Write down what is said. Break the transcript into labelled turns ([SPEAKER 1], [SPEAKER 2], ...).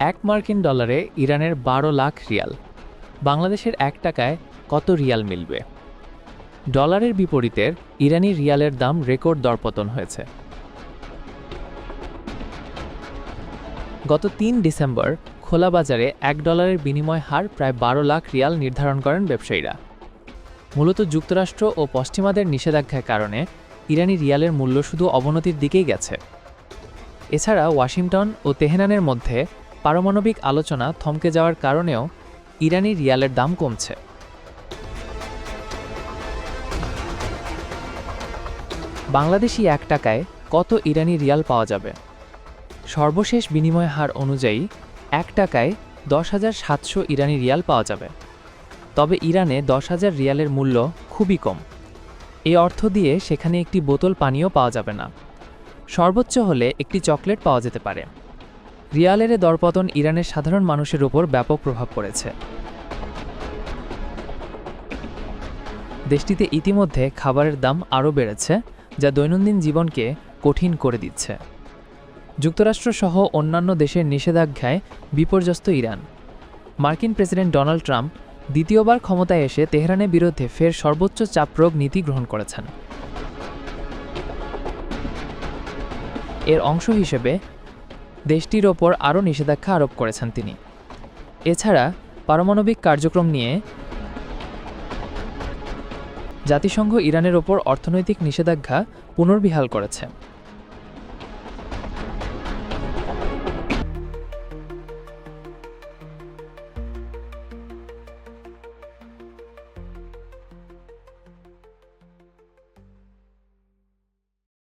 [SPEAKER 1] এক মার্কিন ডলারে ইরানের ১২ লাখ রিয়াল। বাংলাদেশের ১ টাকায় কত রিয়াল মিলবে? ডলারের বিপরীতের ইরানি রিয়ালের দাম রেকর্ড দরপতন হয়েছে। গত ৩ ডিসেম্বর খোলা বাজারে $1 বিনিময় হার প্রায় ১২ লাখ রিয়াল নির্ধারণ করেন ব্যবসায়ীরা। মূলত যুক্তরাষ্ট্র ও পশ্চিমাদের নিষেধাজ্ঞার কারণে ইরানি রিয়ালের মূল্য শুধু অবনতির দিকেই গেছে। এছাড়া ওয়াশিংটন ও তেহরানের মধ্যে পারমাণবিক আলোচনা থমকে যাওয়ার কারণেও ইরানি রিয়ালের দাম কমছে। বাংলাদেশি ১ টাকায় কত ইরানি রিয়াল পাওয়া যাবে? সর্বশেষ বিনিময় হার অনুযায়ী ১ টাকায় ১০,৭০০ ইরানি রিয়াল পাওয়া যাবে। তবে ইরানে ১০,০০০ রিয়ালের মূল্য খুবই কম। এই অর্থ দিয়ে সেখানে একটি বোতল পানিও পাওয়া যাবে না। সর্বোচ্চ হলে একটি চকলেট পাওয়া যেতে পারে। রিয়ালের দরপতন ইরানের সাধারণ মানুষের উপর ব্যাপক প্রভাব পড়েছে। দেশটিতে ইতিমধ্যে খাবারের দাম আরও বেড়েছে, যা দৈনন্দিন জীবনকে কঠিন করে দিচ্ছে। যুক্তরাষ্ট্রসহ অন্যান্য দেশের নিষেধাজ্ঞায় বিপর্যস্ত ইরান। মার্কিন প্রেসিডেন্ট ডোনাল্ড ট্রাম্প দ্বিতীয়বার ক্ষমতায় এসে তেহরানের বিরুদ্ধে ফের সর্বোচ্চ চাপ প্রয়োগ নীতি গ্রহণ করেছেন। এর অংশ হিসেবে দেশটির ওপর আরও নিষেধাজ্ঞা আরোপ করেছেন তিনি। এছাড়া পারমাণবিক কার্যক্রম নিয়ে জাতিসংঘ ইরানের ওপর অর্থনৈতিক নিষেধাজ্ঞা পুনর্বহাল করেছে।